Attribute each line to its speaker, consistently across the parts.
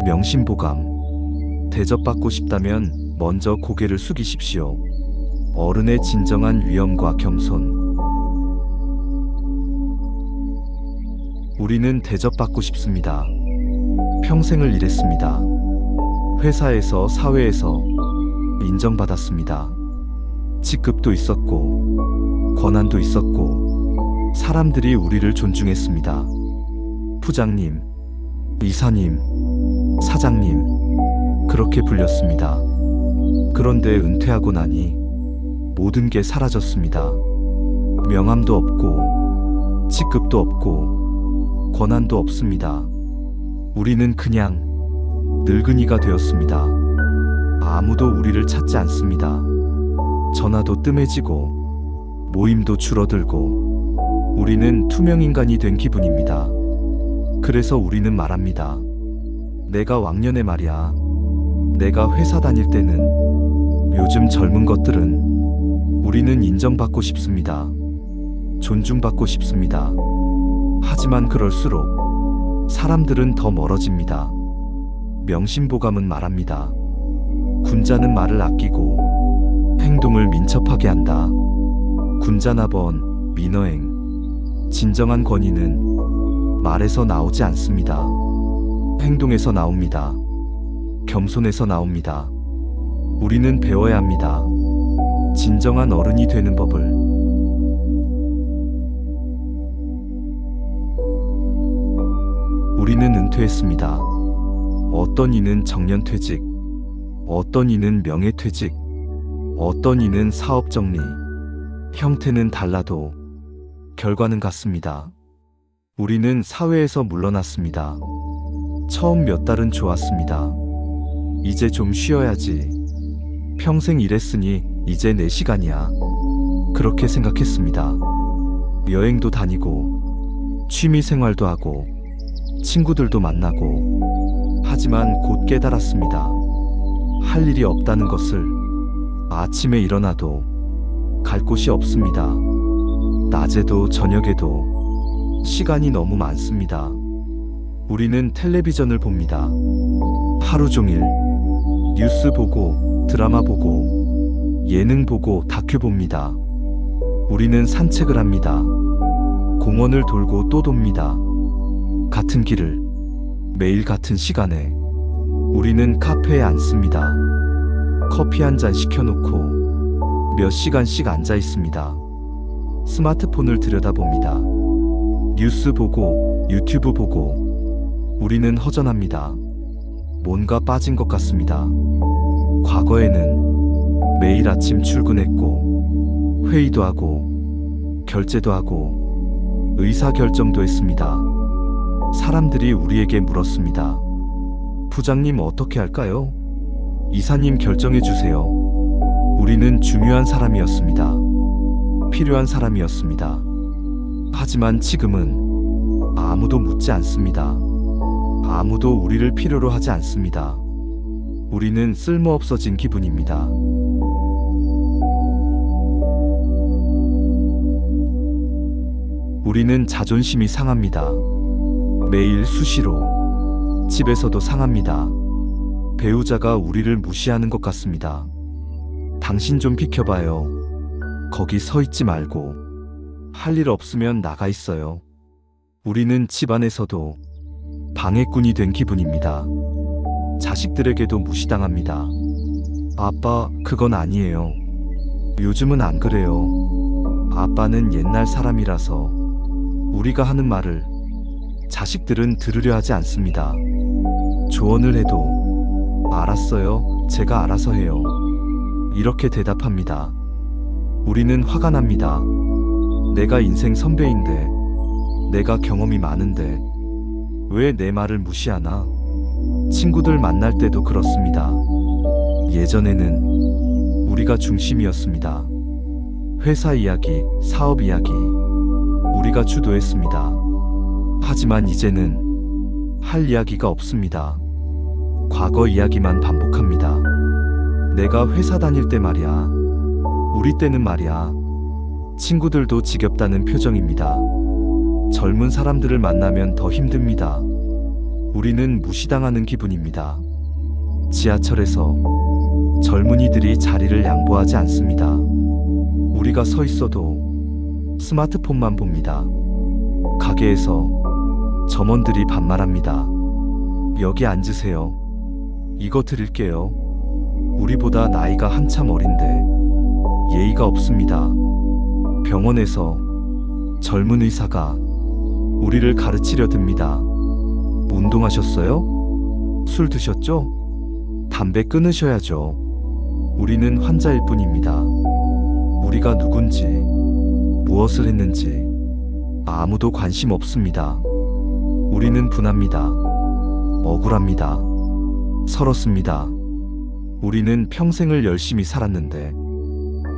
Speaker 1: 명심보감. 대접받고 싶다면 먼저 고개를 숙이십시오. 어른의 진정한 위엄과 겸손. 우리는 대접받고 싶습니다. 평생을 일했습니다. 회사에서, 사회에서 인정받았습니다. 직급도 있었고, 권한도 있었고, 사람들이 우리를 존중했습니다. 부장님, 이사님, 사장님, 그렇게 불렸습니다. 그런데 은퇴하고 나니 모든 게 사라졌습니다. 명함도 없고, 직급도 없고, 권한도 없습니다. 우리는 그냥 늙은이가 되었습니다. 아무도 우리를 찾지 않습니다. 전화도 뜸해지고, 모임도 줄어들고, 우리는 투명인간이 된 기분입니다. 그래서 우리는 말합니다. 내가 왕년에 말이야. 내가 회사 다닐 때는, 요즘 젊은 것들은, 우리는 인정받고 싶습니다. 존중받고 싶습니다. 하지만 그럴수록 사람들은 더 멀어집니다. 명심보감은 말합니다. 군자는 말을 아끼고 행동을 민첩하게 한다. 군자나번, 민어행. 진정한 권위는 말에서 나오지 않습니다. 행동에서 나옵니다. 겸손에서 나옵니다. 우리는 배워야 합니다. 진정한 어른이 되는 법을. 우리는 은퇴했습니다. 어떤 이는 정년퇴직, 어떤 이는 명예퇴직, 어떤 이는 사업정리. 형태는 달라도 결과는 같습니다. 우리는 사회에서 물러났습니다. 처음 몇 달은 좋았습니다. 이제 좀 쉬어야지. 평생 일했으니 이제 내 시간이야. 그렇게 생각했습니다. 여행도 다니고, 취미 생활도 하고, 친구들도 만나고. 하지만 곧 깨달았습니다. 할 일이 없다는 것을. 아침에 일어나도 갈 곳이 없습니다. 낮에도 저녁에도 시간이 너무 많습니다. 우리는 텔레비전을 봅니다. 하루 종일 뉴스 보고, 드라마 보고, 예능 보고, 다큐 봅니다. 우리는 산책을 합니다. 공원을 돌고 또 돕니다. 같은 길을, 매일 같은 시간에. 우리는 카페에 앉습니다. 커피 한 잔 시켜놓고 몇 시간씩 앉아 있습니다. 스마트폰을 들여다봅니다. 뉴스 보고, 유튜브 보고. 우리는 허전합니다. 뭔가 빠진 것 같습니다. 과거에는 매일 아침 출근했고, 회의도 하고, 결제도 하고, 의사결정도 했습니다. 사람들이 우리에게 물었습니다. 부장님 어떻게 할까요? 이사님 결정해 주세요. 우리는 중요한 사람이었습니다. 필요한 사람이었습니다. 하지만 지금은 아무도 묻지 않습니다. 아무도 우리를 필요로 하지 않습니다. 우리는 쓸모없어진 기분입니다. 우리는 자존심이 상합니다. 매일 수시로. 집에서도 상합니다. 배우자가 우리를 무시하는 것 같습니다. 당신 좀 비켜봐요. 거기 서 있지 말고. 할 일 없으면 나가 있어요. 우리는 집안에서도 방해꾼이 된 기분입니다. 자식들에게도 무시당합니다. 아빠, 그건 아니에요. 요즘은 안 그래요. 아빠는 옛날 사람이라서. 우리가 하는 말을 자식들은 들으려 하지 않습니다. 조언을 해도 알았어요, 제가 알아서 해요. 이렇게 대답합니다. 우리는 화가 납니다. 내가 인생 선배인데, 내가 경험이 많은데 왜 내 말을 무시하나? 친구들 만날 때도 그렇습니다. 예전에는 우리가 중심이었습니다. 회사 이야기, 사업 이야기, 우리가 주도했습니다. 하지만 이제는 할 이야기가 없습니다. 과거 이야기만 반복합니다. 내가 회사 다닐 때 말이야. 우리 때는 말이야. 친구들도 지겹다는 표정입니다. 젊은 사람들을 만나면 더 힘듭니다. 우리는 무시당하는 기분입니다. 지하철에서 젊은이들이 자리를 양보하지 않습니다. 우리가 서 있어도 스마트폰만 봅니다. 가게에서 점원들이 반말합니다. 여기 앉으세요. 이거 드릴게요. 우리보다 나이가 한참 어린데 예의가 없습니다. 병원에서 젊은 의사가 우리를 가르치려 듭니다. 운동하셨어요? 술 드셨죠? 담배 끊으셔야죠. 우리는 환자일 뿐입니다. 우리가 누군지, 무엇을 했는지 아무도 관심 없습니다. 우리는 분합니다. 억울합니다. 서럽습니다. 우리는 평생을 열심히 살았는데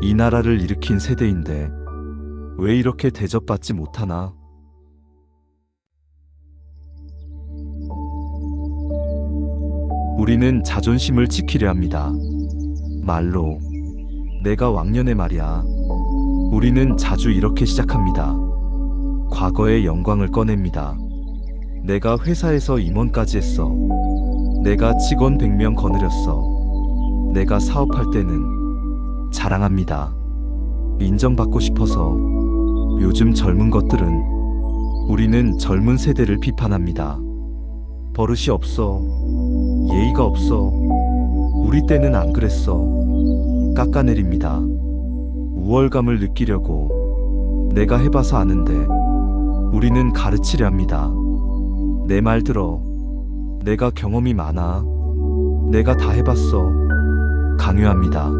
Speaker 1: 이 나라를 일으킨 세대인데 왜 이렇게 대접받지 못하나? 우리는 자존심을 지키려 합니다. 말로 내가 왕년에 말이야. 우리는 자주 이렇게 시작합니다. 과거의 영광을 꺼냅니다. 내가 회사에서 임원까지 했어. 내가 직원 100명 거느렸어. 내가 사업할 때는 자랑합니다. 인정받고 싶어서. 요즘 젊은 것들은 우리는 젊은 세대를 비판합니다. 버릇이 없어. 예의가 없어. 우리 때는 안 그랬어. 깎아내립니다. 우월감을 느끼려고 내가 해봐서 아는데 우리는 가르치려 합니다. 내 말 들어. 내가 경험이 많아. 내가 다 해봤어. 강요합니다.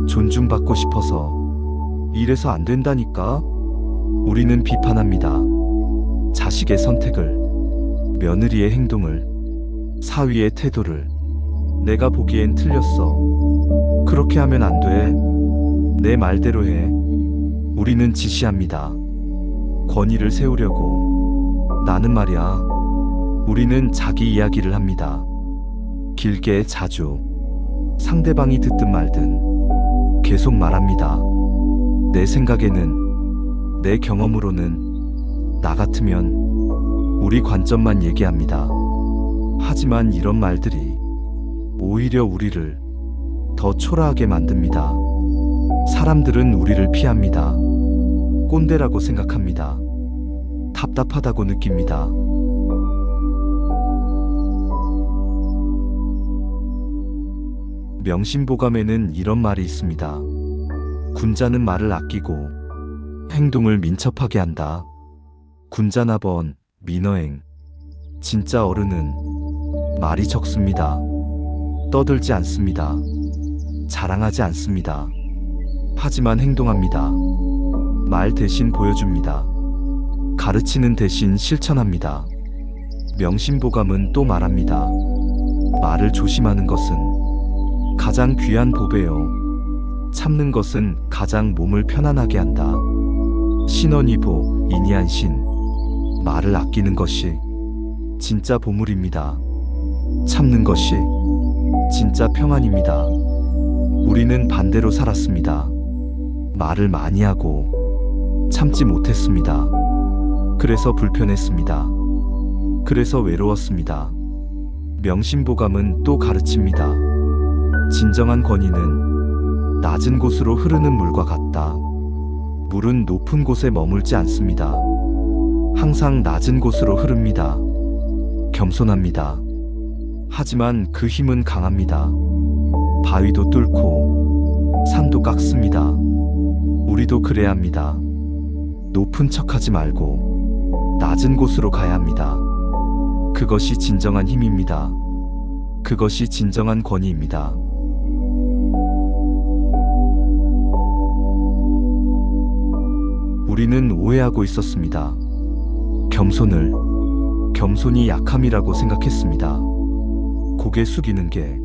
Speaker 1: 존중받고 싶어서. 이래서 안 된다니까. 우리는 비판합니다. 자식의 선택을, 며느리의 행동을, 사위의 태도를. 내가 보기엔 틀렸어. 그렇게 하면 안 돼. 내 말대로 해. 우리는 지시합니다. 권위를 세우려고. 나는 말이야. 우리는 자기 이야기를 합니다. 길게 자주. 상대방이 듣든 말든 계속 말합니다. 내 생각에는, 내 경험으로는, 나 같으면 우리 관점만 얘기합니다. 하지만 이런 말들이 오히려 우리를 더 초라하게 만듭니다. 사람들은 우리를 피합니다. 꼰대라고 생각합니다. 답답하다고 느낍니다. 명심보감에는 이런 말이 있습니다. 군자는 말을 아끼고 행동을 민첩하게 한다. 군자나번 민어행. 진짜 어른은 말이 적습니다. 떠들지 않습니다. 자랑하지 않습니다. 하지만 행동합니다. 말 대신 보여줍니다. 가르치는 대신 실천합니다. 명심보감은 또 말합니다. 말을 조심하는 것은 가장 귀한 보배요. 참는 것은 가장 몸을 편안하게 한다. 신언이보 인이한신. 말을 아끼는 것이 진짜 보물입니다. 참는 것이 진짜 평안입니다. 우리는 반대로 살았습니다. 말을 많이 하고 참지 못했습니다. 그래서 불편했습니다. 그래서 외로웠습니다. 명심보감은 또 가르칩니다. 진정한 권위는 낮은 곳으로 흐르는 물과 같다. 물은 높은 곳에 머물지 않습니다. 항상 낮은 곳으로 흐릅니다. 겸손합니다. 하지만 그 힘은 강합니다. 바위도 뚫고 산도 깎습니다. 우리도 그래야 합니다. 높은 척하지 말고 낮은 곳으로 가야 합니다. 그것이 진정한 힘입니다. 그것이 진정한 권위입니다. 우리는 오해하고 있었습니다. 겸손이 약함이라고 생각했습니다. 고개 숙이는 게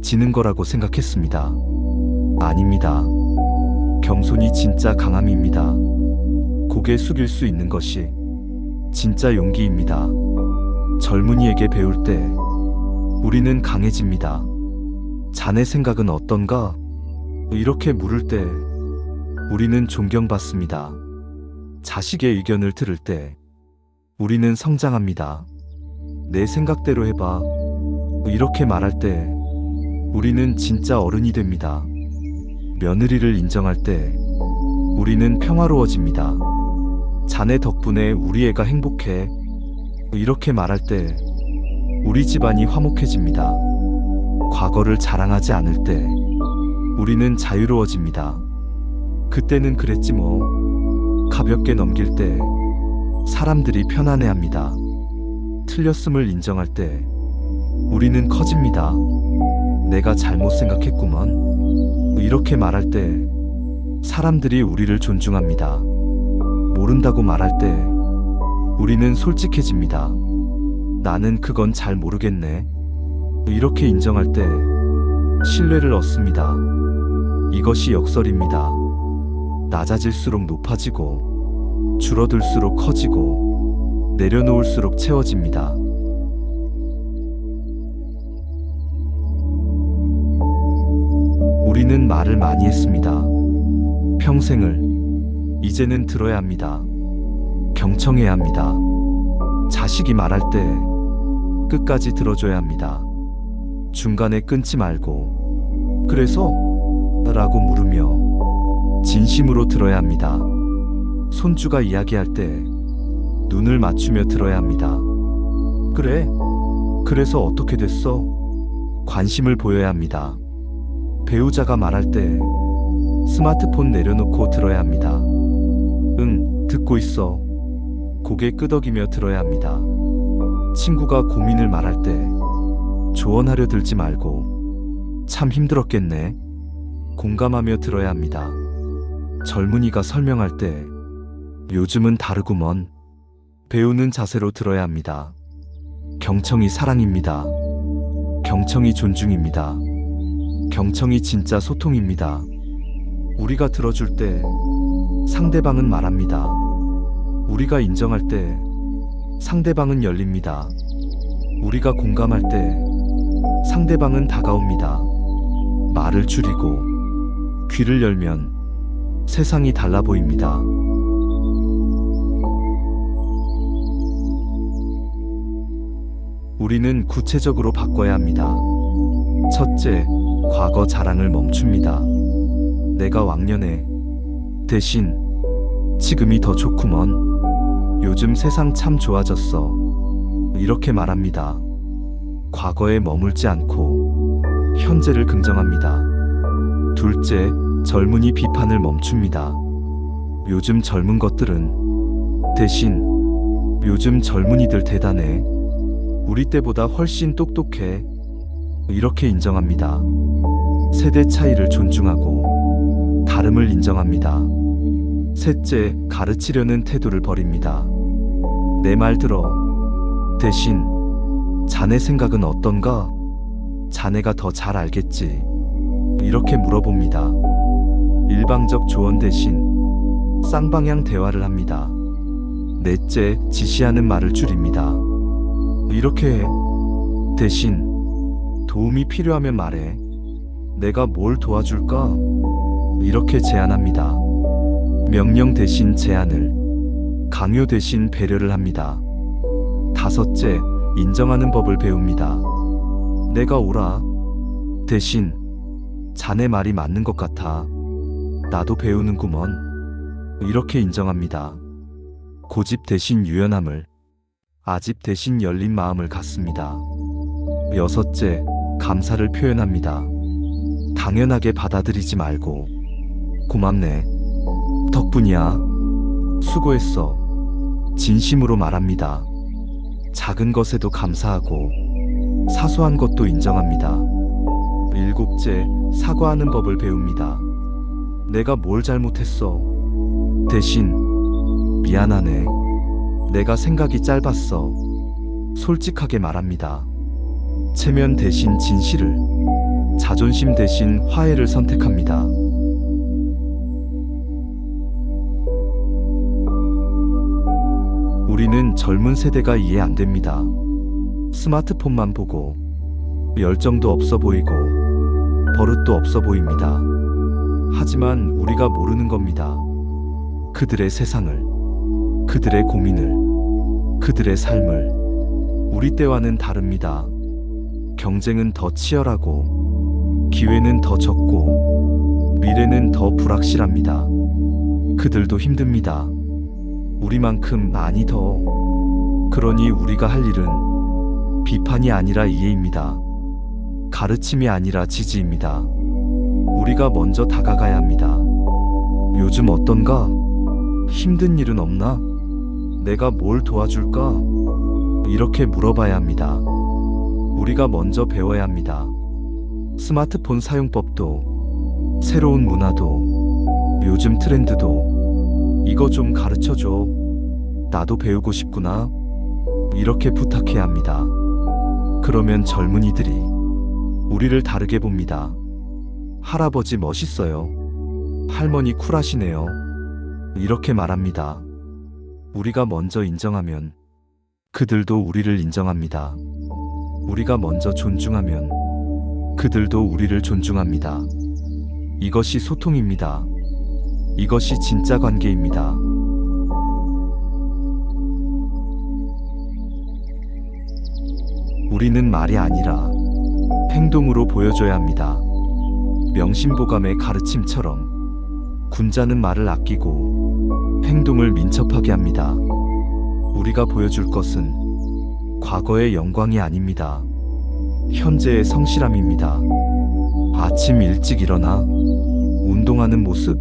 Speaker 1: 지는 거라고 생각했습니다. 아닙니다. 겸손이 진짜 강함입니다. 고개 숙일 수 있는 것이 진짜 용기입니다. 젊은이에게 배울 때 우리는 강해집니다. 자네 생각은 어떤가? 이렇게 물을 때 우리는 존경받습니다. 자식의 의견을 들을 때 우리는 성장합니다. 내 생각대로 해봐. 이렇게 말할 때 우리는 진짜 어른이 됩니다. 며느리를 인정할 때 우리는 평화로워집니다. 자네 덕분에 우리 애가 행복해. 이렇게 말할 때 우리 집안이 화목해집니다. 과거를 자랑하지 않을 때 우리는 자유로워집니다. 그때는 그랬지 뭐. 가볍게 넘길 때 사람들이 편안해합니다. 틀렸음을 인정할 때 우리는 커집니다. 내가 잘못 생각했구먼. 이렇게 말할 때 사람들이 우리를 존중합니다. 모른다고 말할 때 우리는 솔직해집니다. 나는 그건 잘 모르겠네. 이렇게 인정할 때 신뢰를 얻습니다. 이것이 역설입니다. 낮아질수록 높아지고 줄어들수록 커지고 내려놓을수록 채워집니다. 우리는 말을 많이 했습니다. 평생을. 이제는 들어야 합니다. 경청해야 합니다. 자식이 말할 때 끝까지 들어줘야 합니다. 중간에 끊지 말고 그래서? 라고 물으며 진심으로 들어야 합니다. 손주가 이야기할 때 눈을 맞추며 들어야 합니다. 그래? 그래서 어떻게 됐어? 관심을 보여야 합니다. 배우자가 말할 때 스마트폰 내려놓고 들어야 합니다. 응, 듣고 있어. 고개 끄덕이며 들어야 합니다. 친구가 고민을 말할 때 조언하려 들지 말고 참 힘들었겠네. 공감하며 들어야 합니다. 젊은이가 설명할 때 요즘은 다르구먼. 배우는 자세로 들어야 합니다. 경청이 사랑입니다. 경청이 존중입니다. 경청이 진짜 소통입니다. 우리가 들어줄 때 상대방은 말합니다. 우리가 인정할 때 상대방은 열립니다. 우리가 공감할 때 상대방은 다가옵니다. 말을 줄이고 귀를 열면 세상이 달라 보입니다. 우리는 구체적으로 바꿔야 합니다. 첫째, 과거 자랑을 멈춥니다. 내가 왕년에 대신 지금이 더 좋구먼. 요즘 세상 참 좋아졌어. 이렇게 말합니다. 과거에 머물지 않고 현재를 긍정합니다. 둘째, 젊은이 비판을 멈춥니다. 요즘 젊은 것들은 대신 요즘 젊은이들 대단해. 우리 때보다 훨씬 똑똑해. 이렇게 인정합니다. 세대 차이를 존중하고 다름을 인정합니다. 셋째, 가르치려는 태도를 버립니다. 내 말 들어. 대신 자네 생각은 어떤가? 자네가 더 잘 알겠지. 이렇게 물어봅니다. 일방적 조언 대신 쌍방향 대화를 합니다. 넷째, 지시하는 말을 줄입니다. 이렇게 해. 대신 도움이 필요하면 말해. 내가 뭘 도와줄까? 이렇게 제안합니다. 명령 대신 제안을, 강요 대신 배려를 합니다. 다섯째, 인정하는 법을 배웁니다. 내가 옳아. 대신 자네 말이 맞는 것 같아. 나도 배우는구먼. 이렇게 인정합니다. 고집 대신 유연함을, 아집 대신 열린 마음을 갖습니다. 여섯째, 감사를 표현합니다. 당연하게 받아들이지 말고 고맙네. 덕분이야. 수고했어. 진심으로 말합니다. 작은 것에도 감사하고 사소한 것도 인정합니다. 일곱째, 사과하는 법을 배웁니다. 내가 뭘 잘못했어. 대신 미안하네. 내가 생각이 짧았어. 솔직하게 말합니다. 체면 대신 진실을, 자존심 대신 화해를 선택합니다. 우리는 젊은 세대가 이해 안 됩니다. 스마트폰만 보고 열정도 없어 보이고 버릇도 없어 보입니다. 하지만 우리가 모르는 겁니다. 그들의 세상을, 그들의 고민을, 그들의 삶을 우리 때와는 다릅니다. 경쟁은 더 치열하고, 기회는 더 적고, 미래는 더 불확실합니다. 그들도 힘듭니다. 우리만큼 많이 더. 그러니 우리가 할 일은 비판이 아니라 이해입니다. 가르침이 아니라 지지입니다. 우리가 먼저 다가가야 합니다. 요즘 어떤가? 힘든 일은 없나? 내가 뭘 도와줄까? 이렇게 물어봐야 합니다. 우리가 먼저 배워야 합니다. 스마트폰 사용법도, 새로운 문화도, 요즘 트렌드도 이거 좀 가르쳐줘. 나도 배우고 싶구나. 이렇게 부탁해야 합니다. 그러면 젊은이들이 우리를 다르게 봅니다. 할아버지 멋있어요. 할머니 쿨하시네요. 이렇게 말합니다. 우리가 먼저 인정하면 그들도 우리를 인정합니다. 우리가 먼저 존중하면 그들도 우리를 존중합니다. 이것이 소통입니다. 이것이 진짜 관계입니다. 우리는 말이 아니라 행동으로 보여줘야 합니다. 명심보감의 가르침처럼 군자는 말을 아끼고 행동을 민첩하게 합니다. 우리가 보여줄 것은 과거의 영광이 아닙니다. 현재의 성실함입니다. 아침 일찍 일어나 운동하는 모습,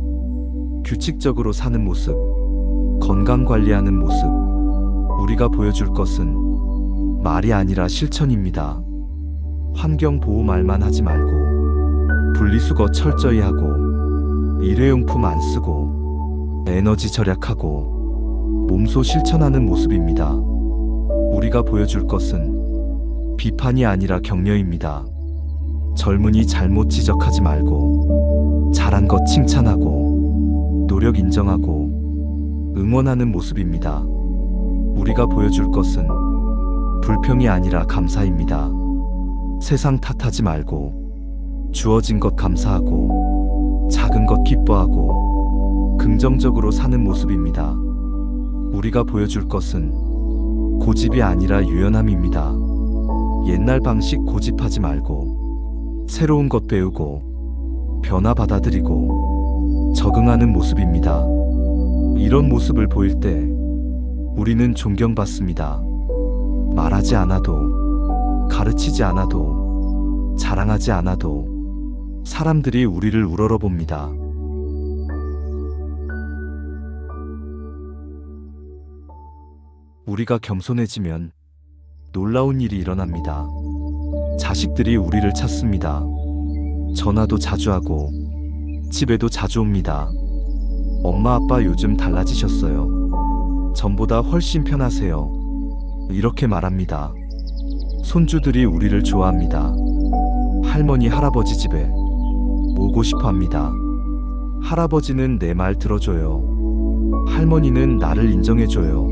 Speaker 1: 규칙적으로 사는 모습, 건강 관리하는 모습. 우리가 보여줄 것은 말이 아니라 실천입니다. 환경 보호 말만 하지 말고 분리수거 철저히 하고 일회용품 안 쓰고 에너지 절약하고 몸소 실천하는 모습입니다. 우리가 보여줄 것은 비판이 아니라 격려입니다. 젊은이 잘못 지적하지 말고 잘한 것 칭찬하고 노력 인정하고 응원하는 모습입니다. 우리가 보여줄 것은 불평이 아니라 감사입니다. 세상 탓하지 말고 주어진 것 감사하고 작은 것 기뻐하고 긍정적으로 사는 모습입니다. 우리가 보여줄 것은 고집이 아니라 유연함입니다. 옛날 방식 고집하지 말고 새로운 것 배우고 변화 받아들이고 적응하는 모습입니다. 이런 모습을 보일 때 우리는 존경받습니다. 말하지 않아도, 가르치지 않아도, 자랑하지 않아도 사람들이 우리를 우러러봅니다. 우리가 겸손해지면 놀라운 일이 일어납니다. 자식들이 우리를 찾습니다. 전화도 자주 하고 집에도 자주 옵니다. 엄마 아빠 요즘 달라지셨어요. 전보다 훨씬 편하세요. 이렇게 말합니다. 손주들이 우리를 좋아합니다. 할머니 할아버지 집에 오고 싶어 합니다. 할아버지는 내 말 들어줘요. 할머니는 나를 인정해줘요.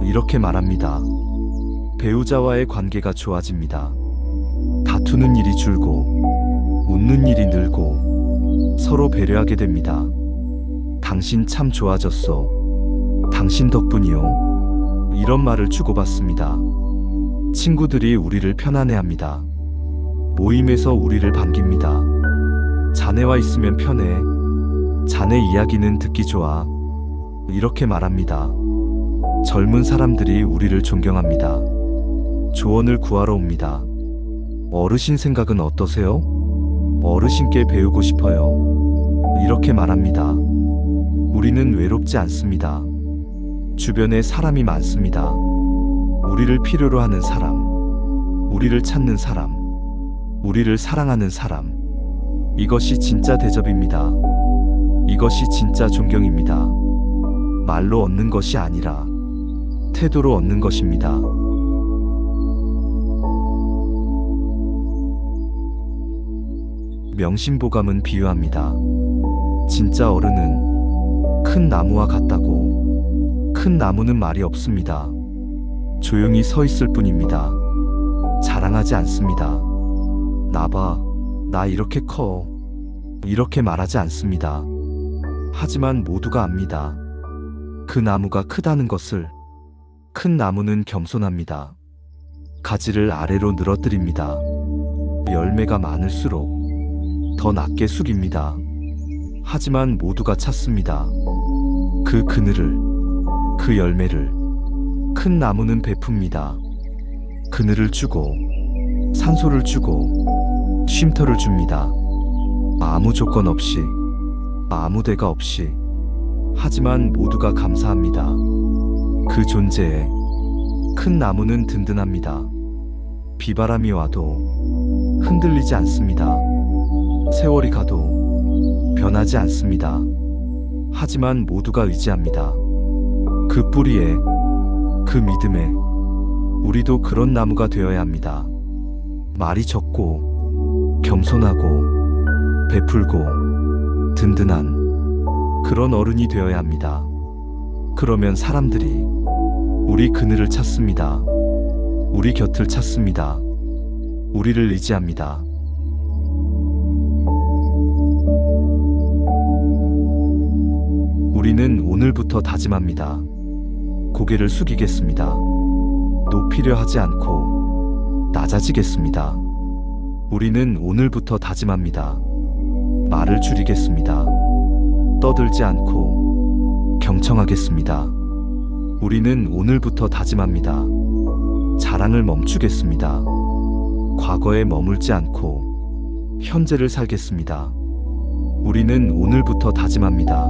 Speaker 1: 이렇게 말합니다. 배우자와의 관계가 좋아집니다. 다투는 일이 줄고 웃는 일이 늘고 서로 배려하게 됩니다. 당신 참 좋아졌어. 당신 덕분이요. 이런 말을 주고받습니다. 친구들이 우리를 편안해합니다. 모임에서 우리를 반깁니다. 자네와 있으면 편해. 자네 이야기는 듣기 좋아. 이렇게 말합니다. 젊은 사람들이 우리를 존경합니다. 조언을 구하러 옵니다. 어르신 생각은 어떠세요? 어르신께 배우고 싶어요. 이렇게 말합니다. 우리는 외롭지 않습니다. 주변에 사람이 많습니다. 우리를 필요로 하는 사람, 우리를 찾는 사람, 우리를 사랑하는 사람. 이것이 진짜 대접입니다. 이것이 진짜 존경입니다. 말로 얻는 것이 아니라 태도로 얻는 것입니다. 명심보감은 비유합니다. 진짜 어른은 큰 나무와 같다고. 큰 나무는 말이 없습니다. 조용히 서 있을 뿐입니다. 자랑하지 않습니다. 나봐, 나 이렇게 커. 이렇게 말하지 않습니다. 하지만 모두가 압니다. 그 나무가 크다는 것을. 큰 나무는 겸손합니다. 가지를 아래로 늘어뜨립니다. 열매가 많을수록 더 낮게 숙입니다. 하지만 모두가 찾습니다. 그 그늘을, 그 열매를. 큰 나무는 베풉니다. 그늘을 주고, 산소를 주고, 쉼터를 줍니다. 아무 조건 없이, 아무 대가 없이. 하지만 모두가 감사합니다. 그 존재에 큰 나무는 든든합니다. 비바람이 와도 흔들리지 않습니다. 세월이 가도 변하지 않습니다. 하지만 모두가 의지합니다. 그 뿌리에, 그 믿음에 우리도 그런 나무가 되어야 합니다. 말이 적고 겸손하고 베풀고 든든한 그런 어른이 되어야 합니다. 그러면 사람들이 우리 그늘을 찾습니다. 우리 곁을 찾습니다. 우리를 의지합니다. 우리는 오늘부터 다짐합니다. 고개를 숙이겠습니다. 높이려 하지 않고 낮아지겠습니다. 우리는 오늘부터 다짐합니다. 말을 줄이겠습니다. 떠들지 않고 경청하겠습니다. 우리는 오늘부터 다짐합니다. 자랑을 멈추겠습니다. 과거에 머물지 않고 현재를 살겠습니다. 우리는 오늘부터 다짐합니다.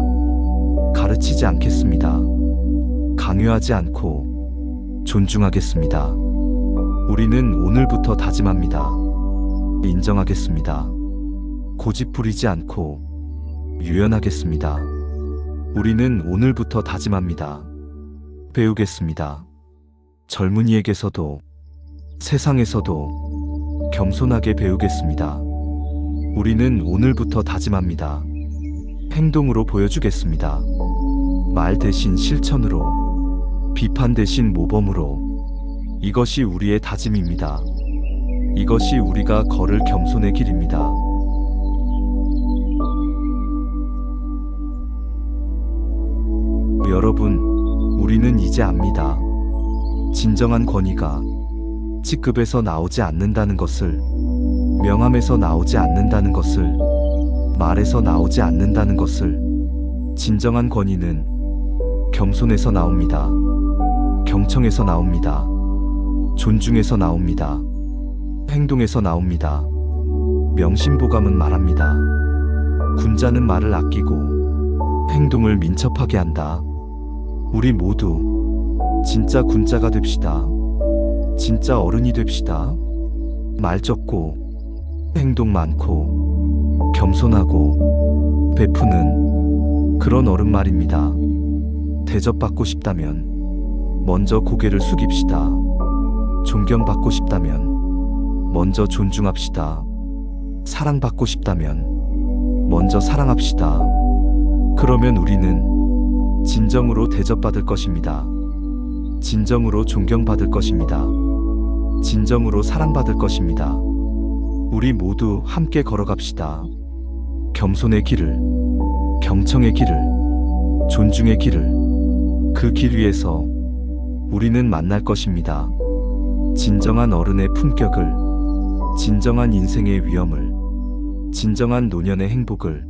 Speaker 1: 가르치지 않겠습니다. 강요하지 않고 존중하겠습니다. 우리는 오늘부터 다짐합니다. 인정하겠습니다. 고집 부리지 않고 유연하겠습니다. 우리는 오늘부터 다짐합니다. 배우겠습니다. 젊은이에게서도 세상에서도 겸손하게 배우겠습니다. 우리는 오늘부터 다짐합니다. 행동으로 보여주겠습니다. 말 대신 실천으로, 비판 대신 모범으로. 이것이 우리의 다짐입니다. 이것이 우리가 걸을 겸손의 길입니다. 여러분, 우리는 이제 압니다. 진정한 권위가 직급에서 나오지 않는다는 것을, 명함에서 나오지 않는다는 것을, 말에서 나오지 않는다는 것을. 진정한 권위는 겸손에서 나옵니다. 경청에서 나옵니다. 존중에서 나옵니다. 행동에서 나옵니다. 명심보감은 말합니다. 군자는 말을 아끼고 행동을 민첩하게 한다. 우리 모두 진짜 군자가 됩시다. 진짜 어른이 됩시다. 말 적고 행동 많고 겸손하고 베푸는 그런 어른 말입니다. 대접받고 싶다면 먼저 고개를 숙입시다. 존경받고 싶다면 먼저 존중합시다. 사랑받고 싶다면 먼저 사랑합시다. 그러면 우리는 진정으로 대접받을 것입니다. 진정으로 존경받을 것입니다. 진정으로 사랑받을 것입니다. 우리 모두 함께 걸어갑시다. 겸손의 길을, 경청의 길을, 존중의 길을. 그 길 위에서 우리는 만날 것입니다. 진정한 어른의 품격을, 진정한 인생의 위엄을, 진정한 노년의 행복을.